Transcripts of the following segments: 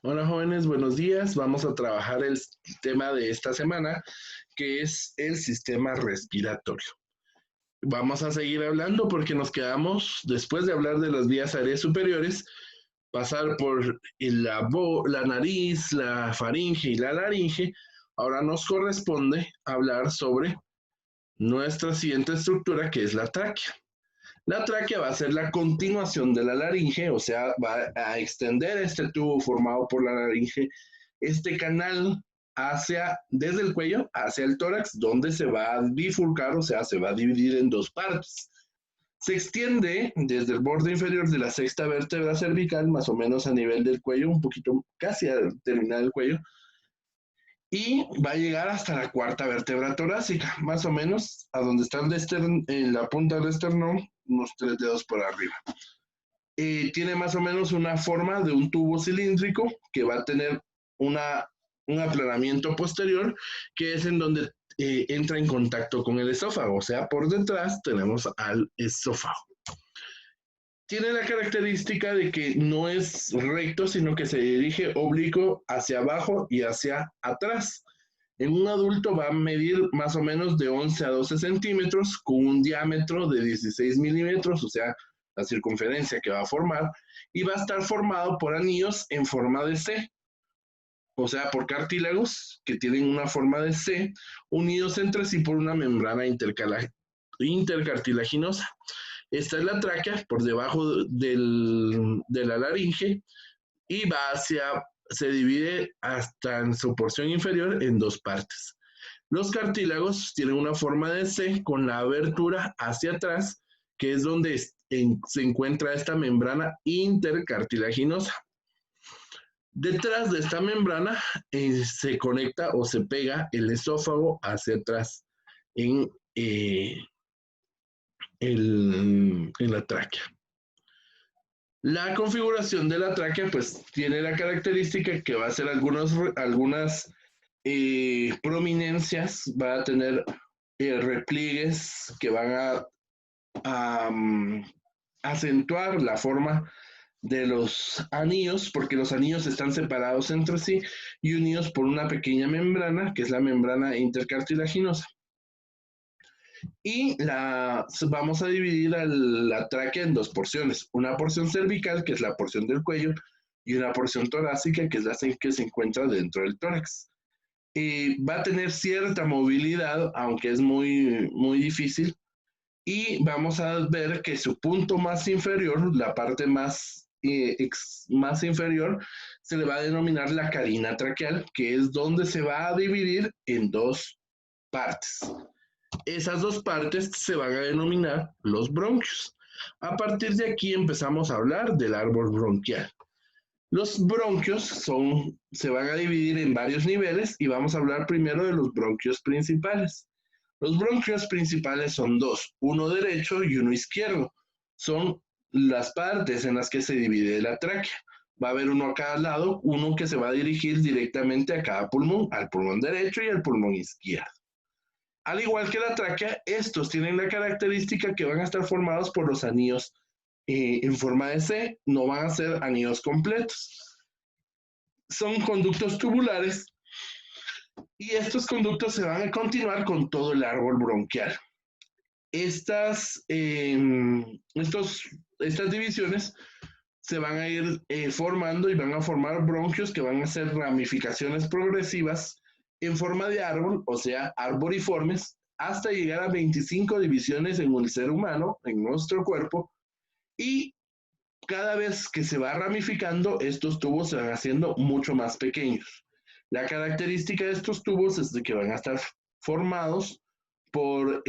Hola jóvenes, buenos días. Vamos a trabajar el tema de esta semana, que es el sistema respiratorio. Vamos a seguir hablando porque nos quedamos, después de hablar de las vías aéreas superiores, pasar por la nariz, la faringe y la laringe. Ahora nos corresponde hablar sobre nuestra siguiente estructura, que es la tráquea. La tráquea va a ser la continuación de la laringe, o sea, va a extender este tubo formado por la laringe, este canal desde el cuello hacia el tórax, donde se va a bifurcar, o sea, se va a dividir en dos partes. Se extiende desde el borde inferior de la sexta vértebra cervical, más o menos a nivel del cuello, un poquito casi al terminar el cuello, y va a llegar hasta la cuarta vértebra torácica, más o menos a donde está en la punta del esternón, unos 3 dedos por arriba. Tiene más o menos una forma de un tubo cilíndrico que va a tener una, un aplanamiento posterior, que es en donde entra en contacto con el esófago, o sea, por detrás tenemos al esófago. Tiene la característica de que no es recto, sino que se dirige oblicuo hacia abajo y hacia atrás. En un adulto va a medir más o menos de 11 a 12 centímetros con un diámetro de 16 milímetros, o sea, la circunferencia que va a formar, y va a estar formado por anillos en forma de C, o sea, por cartílagos que tienen una forma de C, unidos entre sí por una membrana intercartilaginosa. Esta es la tráquea por debajo de la laringe y se divide hasta en su porción inferior en dos partes. Los cartílagos tienen una forma de C con la abertura hacia atrás, que es donde se encuentra esta membrana intercartilaginosa. Detrás de esta membrana se conecta o se pega el esófago hacia atrás en, eh, en la tráquea. La configuración de la tráquea pues tiene la característica que va a ser algunas prominencias, va a tener repliegues que van a acentuar la forma de los anillos, porque los anillos están separados entre sí y unidos por una pequeña membrana, que es la membrana intercartilaginosa. Y vamos a dividir la tráquea en dos porciones, una porción cervical, que es la porción del cuello, y una porción torácica, que es la que se encuentra dentro del tórax. Va a tener cierta movilidad, aunque es muy, muy difícil, y vamos a ver que su punto más inferior, la parte más inferior, se le va a denominar la carina traqueal, que es donde se va a dividir en dos partes. Esas dos partes se van a denominar los bronquios. A partir de aquí empezamos a hablar del árbol bronquial. Los bronquios se van a dividir en varios niveles y vamos a hablar primero de los bronquios principales. Los bronquios principales son dos, uno derecho y uno izquierdo. Son las partes en las que se divide la tráquea. Va a haber uno a cada lado, uno que se va a dirigir directamente a cada pulmón, al pulmón derecho y al pulmón izquierdo. Al igual que la tráquea, estos tienen la característica que van a estar formados por los anillos en forma de C, no van a ser anillos completos. Son conductos tubulares y estos conductos se van a continuar con todo el árbol bronquial. Estas divisiones se van a ir formando y van a formar bronquios que van a ser ramificaciones progresivas en forma de árbol, o sea, arboriformes, hasta llegar a 25 divisiones en el ser humano, en nuestro cuerpo, y cada vez que se va ramificando, estos tubos se van haciendo mucho más pequeños. La característica de estos tubos es de que van a estar formados por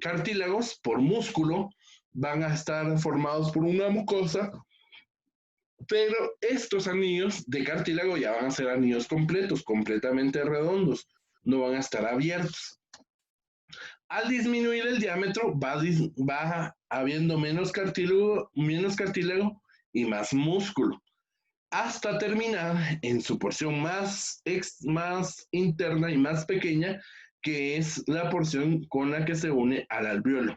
cartílagos, por músculo, van a estar formados por una mucosa, pero estos anillos de cartílago ya van a ser anillos completos, completamente redondos, no van a estar abiertos. Al disminuir el diámetro va habiendo menos cartílago y más músculo, hasta terminar en su porción más interna y más pequeña, que es la porción con la que se une al alveolo.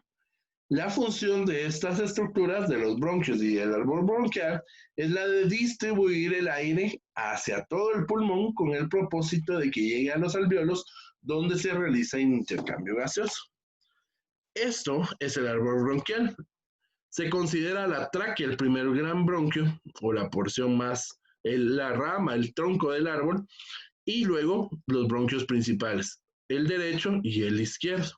La función de estas estructuras de los bronquios y del árbol bronquial es la de distribuir el aire hacia todo el pulmón con el propósito de que llegue a los alvéolos donde se realiza intercambio gaseoso. Esto es el árbol bronquial. Se considera la tráquea el primer gran bronquio o la porción más, la rama, el tronco del árbol, y luego los bronquios principales, el derecho y el izquierdo.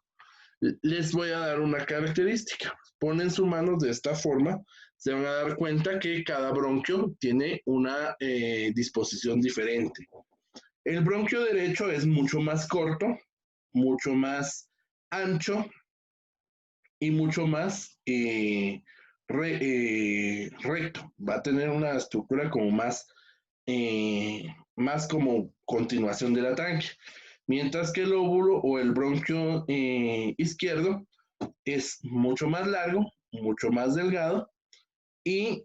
Les voy a dar una característica. Ponen sus manos de esta forma, se van a dar cuenta que cada bronquio tiene una disposición diferente. El bronquio derecho es mucho más corto, mucho más ancho y mucho más recto. Va a tener una estructura como más como continuación de la tráquea. Mientras que el lóbulo o el bronquio izquierdo es mucho más largo, mucho más delgado y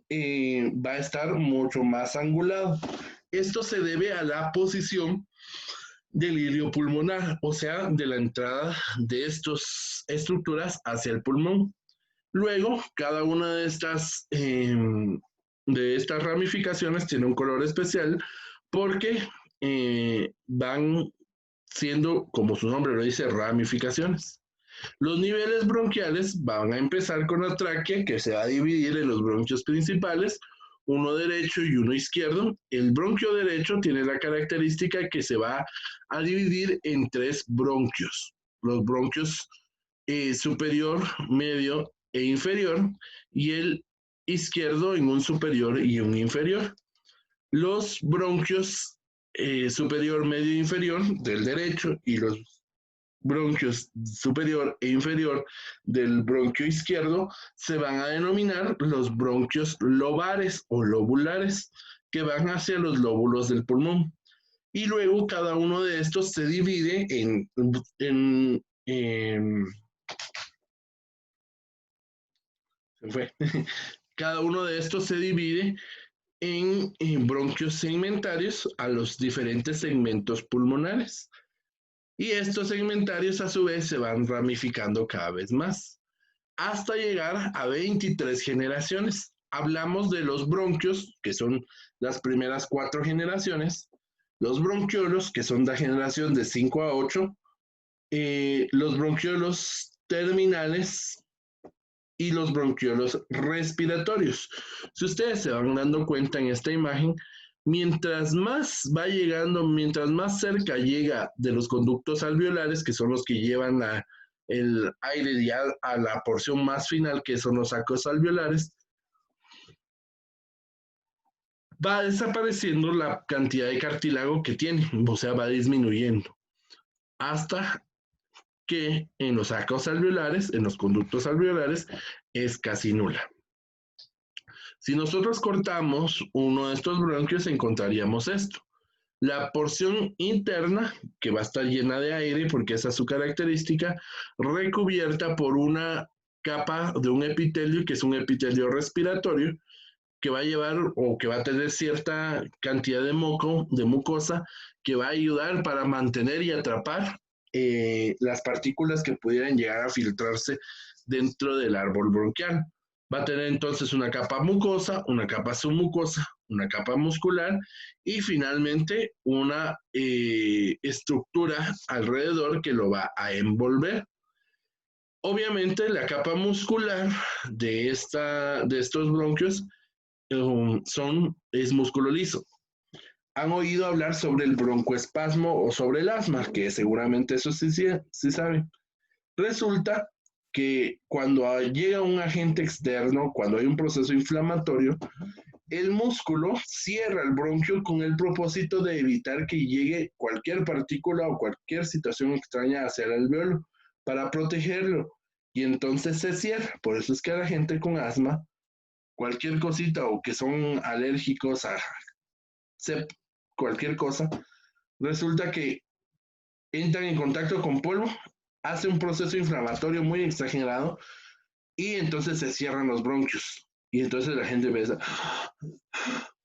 va a estar mucho más angulado. Esto se debe a la posición del ilio pulmonar, o sea, de la entrada de estas estructuras hacia el pulmón. Luego, cada una de estas ramificaciones tiene un color especial porque van siendo, como su nombre lo dice, ramificaciones. Los niveles bronquiales van a empezar con la tráquea, que se va a dividir en los bronquios principales, uno derecho y uno izquierdo. El bronquio derecho tiene la característica que se va a dividir en tres bronquios. Los bronquios superior, medio e inferior, y el izquierdo en un superior y un inferior. Los bronquios superior, medio e inferior del derecho y los bronquios superior e inferior del bronquio izquierdo se van a denominar los bronquios lobares o lobulares, que van hacia los lóbulos del pulmón. Y luego cada uno de estos se divide se fue. Cada uno de estos se divide en bronquios segmentarios a los diferentes segmentos pulmonares. Y estos segmentarios a su vez se van ramificando cada vez más, hasta llegar a 23 generaciones. Hablamos de los bronquios, que son las primeras 4 generaciones, los bronquiolos, que son la generación de 5 a 8, los bronquiolos terminales y los bronquiolos respiratorios. Si ustedes se van dando cuenta en esta imagen, mientras más va llegando, mientras más cerca llega de los conductos alveolares, que son los que llevan el aire ya a la porción más final, que son los sacos alveolares, va desapareciendo la cantidad de cartílago que tiene, o sea, va disminuyendo, hasta que en los sacos alveolares, en los conductos alveolares, es casi nula. Si nosotros cortamos uno de estos bronquios, encontraríamos esto. La porción interna, que va a estar llena de aire, porque esa es su característica, recubierta por una capa de un epitelio, que es un epitelio respiratorio, que va a llevar o que va a tener cierta cantidad de moco, de mucosa, que va a ayudar para mantener y atrapar las partículas que pudieran llegar a filtrarse dentro del árbol bronquial. Va a tener entonces una capa mucosa, una capa submucosa, una capa muscular y finalmente una estructura alrededor que lo va a envolver. Obviamente la capa muscular de estos bronquios es músculo liso. ¿Han oído hablar sobre el broncoespasmo o sobre el asma? Que seguramente eso sí saben. Resulta que cuando llega un agente externo, cuando hay un proceso inflamatorio, el músculo cierra el bronquio con el propósito de evitar que llegue cualquier partícula o cualquier situación extraña hacia el alveolo para protegerlo. Y entonces se cierra. Por eso es que a la gente con asma, cualquier cosita o que son alérgicos a cualquier cosa, resulta que entran en contacto con polvo, hace un proceso inflamatorio muy exagerado y entonces se cierran los bronquios. Y entonces la gente piensa,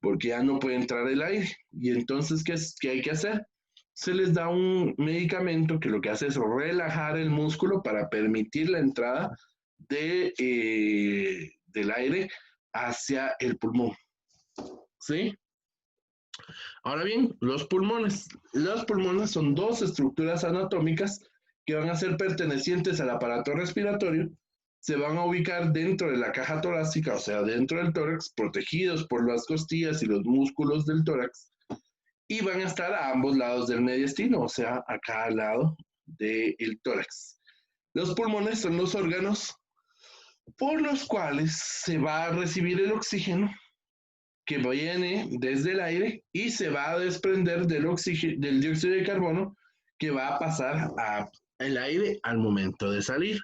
porque ya no puede entrar el aire. Y entonces, ¿qué hay que hacer? Se les da un medicamento que lo que hace es relajar el músculo para permitir la entrada del aire hacia el pulmón. ¿Sí? Ahora bien, los pulmones. Los pulmones son dos estructuras anatómicas que van a ser pertenecientes al aparato respiratorio, se van a ubicar dentro de la caja torácica, o sea, dentro del tórax, protegidos por las costillas y los músculos del tórax, y van a estar a ambos lados del mediastino, o sea, a cada lado del tórax. Los pulmones son los órganos por los cuales se va a recibir el oxígeno que viene desde el aire y se va a desprender del dióxido de carbono que va a pasar al aire al momento de salir.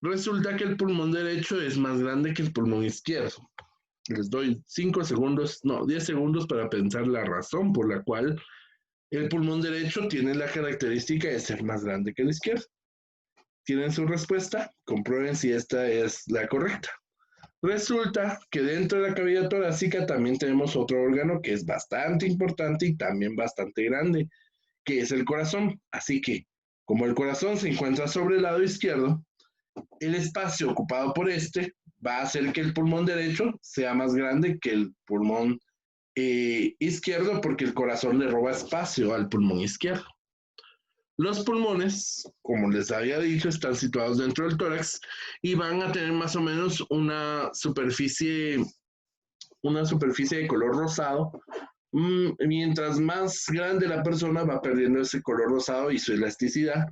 Resulta que el pulmón derecho es más grande que el pulmón izquierdo. Les doy 5 segundos, no, 10 segundos para pensar la razón por la cual el pulmón derecho tiene la característica de ser más grande que el izquierdo. ¿Tienen su respuesta? Comprueben si esta es la correcta. Resulta que dentro de la cavidad torácica también tenemos otro órgano que es bastante importante y también bastante grande, que es el corazón. Así que, como el corazón se encuentra sobre el lado izquierdo, el espacio ocupado por este va a hacer que el pulmón derecho sea más grande que el pulmón izquierdo, porque el corazón le roba espacio al pulmón izquierdo. Los pulmones, como les había dicho, están situados dentro del tórax y van a tener más o menos una superficie de color rosado. Mientras más grande la persona va perdiendo ese color rosado y su elasticidad.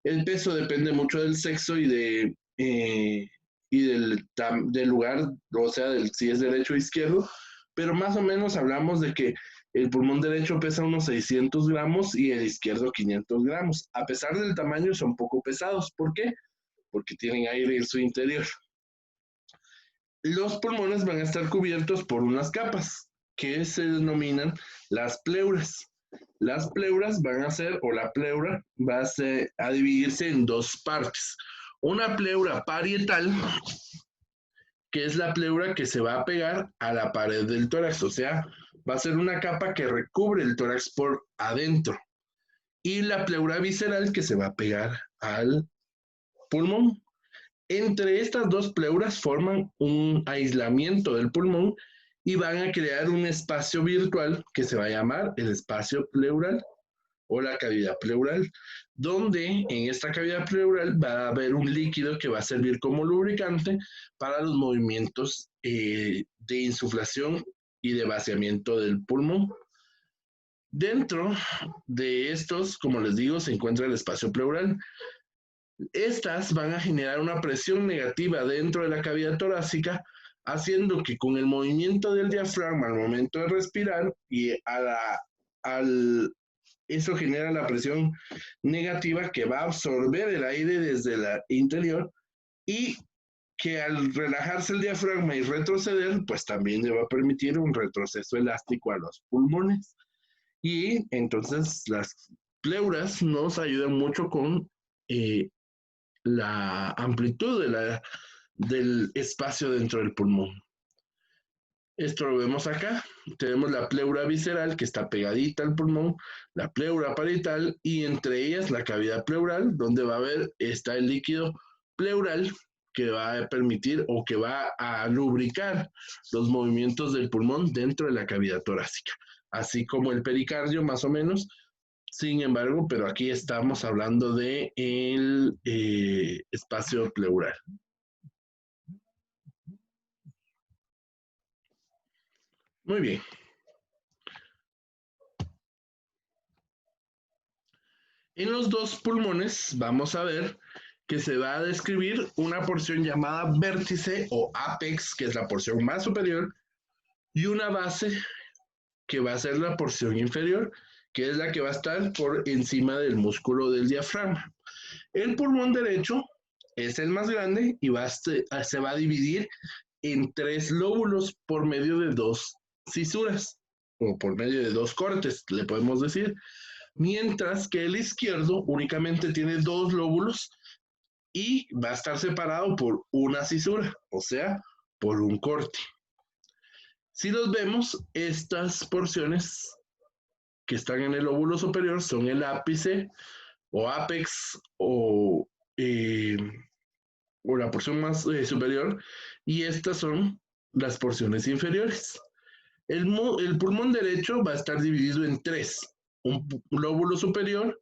El peso depende mucho del sexo y del lugar, o sea, si es derecho o izquierdo, pero más o menos hablamos de que el pulmón derecho pesa unos 600 gramos y el izquierdo 500 gramos. A pesar del tamaño, son poco pesados. ¿Por qué? Porque tienen aire en su interior. Los pulmones van a estar cubiertos por unas capas que se denominan las pleuras. Las pleuras van a ser, o la pleura va a dividirse en dos partes. Una pleura parietal, que es la pleura que se va a pegar a la pared del tórax, o sea, va a ser una capa que recubre el tórax por adentro. Y la pleura visceral que se va a pegar al pulmón. Entre estas dos pleuras forman un aislamiento del pulmón y van a crear un espacio virtual que se va a llamar el espacio pleural o la cavidad pleural, donde en esta cavidad pleural va a haber un líquido que va a servir como lubricante para los movimientos de insuflación y de vaciamiento del pulmón. Dentro de estos, como les digo, se encuentra el espacio pleural. Estas van a generar una presión negativa dentro de la cavidad torácica, haciendo que con el movimiento del diafragma al momento de respirar eso genera la presión negativa que va a absorber el aire desde el interior y que al relajarse el diafragma y retroceder, pues también le va a permitir un retroceso elástico a los pulmones. Y entonces las pleuras nos ayudan mucho con la amplitud del espacio dentro del pulmón. Esto lo vemos acá. Tenemos la pleura visceral que está pegadita al pulmón, la pleura parietal y entre ellas la cavidad pleural, donde está el líquido pleural que va a permitir o que va a lubricar los movimientos del pulmón dentro de la cavidad torácica, así como el pericardio más o menos. Sin embargo, pero aquí estamos hablando de el espacio pleural. Muy bien. En los dos pulmones vamos a ver que se va a describir una porción llamada vértice o apex, que es la porción más superior, y una base que va a ser la porción inferior, que es la que va a estar por encima del músculo del diafragma. El pulmón derecho es el más grande y se va a dividir en 3 lóbulos por medio de 2 fisuras, o por medio de 2 cortes, le podemos decir, mientras que el izquierdo únicamente tiene 2 lóbulos y va a estar separado por una cisura, o sea, por un corte. Si los vemos, estas porciones que están en el lóbulo superior son el ápice o apex o o la porción más superior, y estas son las porciones inferiores. El pulmón derecho va a estar dividido en tres: un lóbulo superior,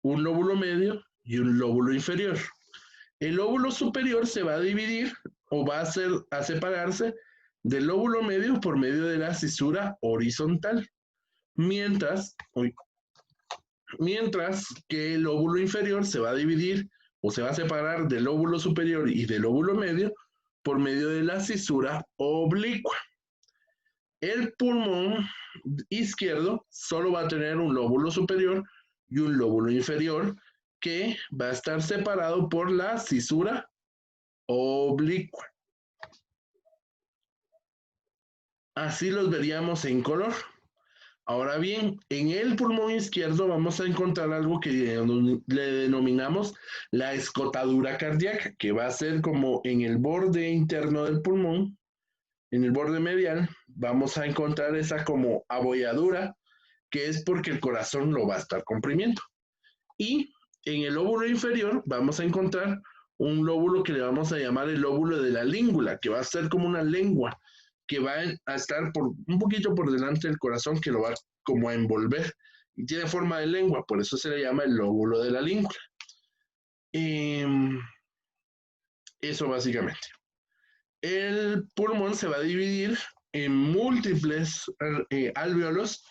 un lóbulo medio y un lóbulo inferior. El lóbulo superior se va a dividir o va a separarse del lóbulo medio por medio de la cisura horizontal, mientras, mientras que el lóbulo inferior se va a dividir o se va a separar del lóbulo superior y del lóbulo medio por medio de la cisura oblicua. El pulmón izquierdo solo va a tener un lóbulo superior y un lóbulo inferior que va a estar separado por la cisura oblicua. Así los veríamos en color. Ahora bien, en el pulmón izquierdo vamos a encontrar algo que le denominamos la escotadura cardíaca, que va a ser como en el borde interno del pulmón, en el borde medial, vamos a encontrar esa como abolladura, que es porque el corazón lo va a estar comprimiendo. Y en el lóbulo inferior vamos a encontrar un lóbulo que le vamos a llamar el lóbulo de la língula, que va a ser como una lengua, que va a estar un poquito por delante del corazón, que lo va como a envolver, y tiene forma de lengua, por eso se le llama el lóbulo de la língula. Eso básicamente. El pulmón se va a dividir en múltiples alvéolos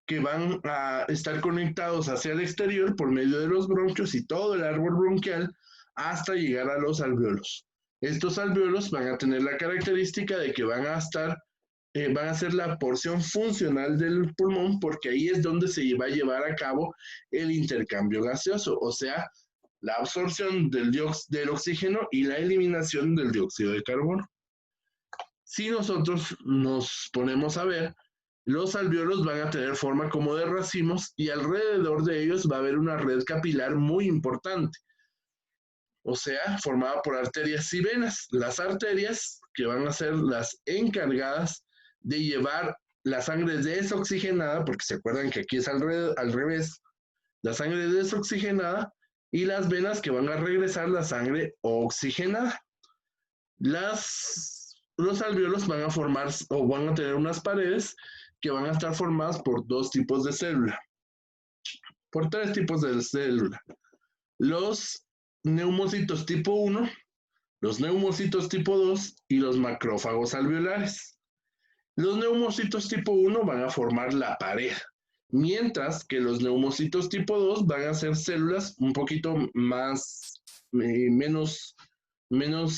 que van a estar conectados hacia el exterior por medio de los bronquios y todo el árbol bronquial hasta llegar a los alvéolos. Estos alvéolos van a tener la característica de que van a ser la porción funcional del pulmón, porque ahí es donde se va a llevar a cabo el intercambio gaseoso, o sea, la absorción del oxígeno y la eliminación del dióxido de carbono. Si nosotros nos ponemos a ver, los alvéolos van a tener forma como de racimos y alrededor de ellos va a haber una red capilar muy importante, o sea, formada por arterias y venas. Las arterias, que van a ser las encargadas de llevar la sangre desoxigenada, porque se acuerdan que aquí es al revés, la sangre desoxigenada, y las venas que van a regresar la sangre oxigenada. Los alvéolos van a formar o van a tener unas paredes que van a estar formadas por dos tipos de célula, por tres tipos de célula. Los neumocitos tipo 1, los neumocitos tipo 2 y los macrófagos alveolares. Los neumocitos tipo 1 van a formar la pared, mientras que los neumocitos tipo 2 van a ser células un poquito menos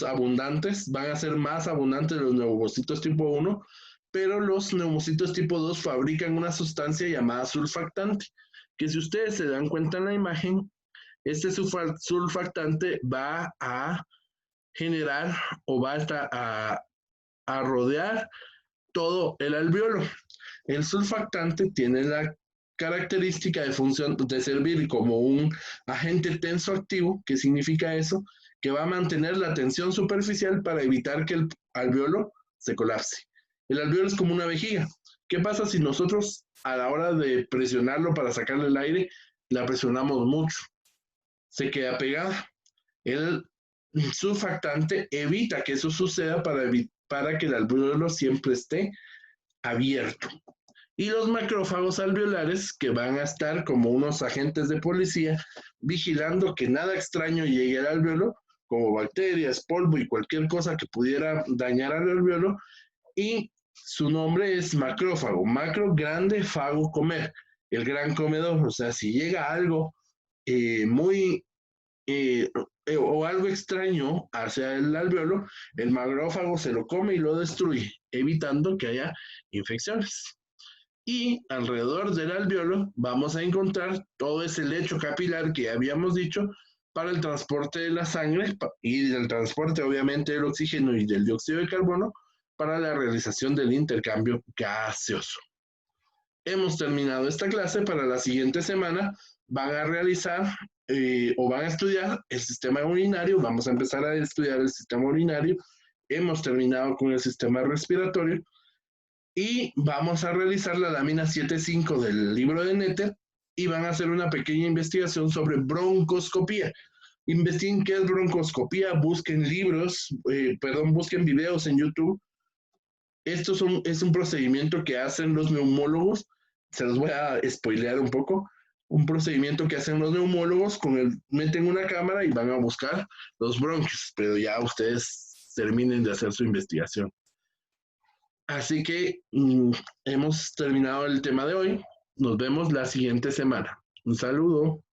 abundantes, van a ser más abundantes los neumocitos tipo 1, pero los neumocitos tipo 2 fabrican una sustancia llamada surfactante, que si ustedes se dan cuenta en la imagen, este surfactante va a generar o va a rodear todo el alvéolo. El surfactante tiene la característica de servir como un agente tensoactivo. ¿Qué significa eso? Que va a mantener la tensión superficial para evitar que el alvéolo se colapse. El alvéolo es como una vejiga. ¿Qué pasa si nosotros a la hora de presionarlo para sacarle el aire, la presionamos mucho? Se queda pegada. El surfactante evita que eso suceda para que el alvéolo siempre esté abierto. Y los macrófagos alveolares, que van a estar como unos agentes de policía vigilando que nada extraño llegue al alvéolo, como bacterias, polvo y cualquier cosa que pudiera dañar al alvéolo. Y su nombre es macrófago, macro, grande, fago, comer, el gran comedor. O sea, si llega algo o algo extraño hacia el alvéolo, el macrófago se lo come y lo destruye, evitando que haya infecciones. Y alrededor del alvéolo vamos a encontrar todo ese lecho capilar que habíamos dicho para el transporte de la sangre y del transporte obviamente del oxígeno y del dióxido de carbono para la realización del intercambio gaseoso. Hemos terminado esta clase. Para la siguiente semana van a realizar o van a estudiar el sistema urinario. Vamos a empezar a estudiar el sistema urinario. Hemos terminado con el sistema respiratorio y vamos a realizar la lámina 7.5 del libro de Netter y van a hacer una pequeña investigación sobre broncoscopía. Investiguen qué es broncoscopía, busquen libros, busquen videos en YouTube. Es un procedimiento que hacen los neumólogos, se los voy a spoilear un poco, un procedimiento que hacen los neumólogos, meten una cámara y van a buscar los bronquios, pero ya ustedes terminen de hacer su investigación. Así que hemos terminado el tema de hoy. Nos vemos la siguiente semana. Un saludo.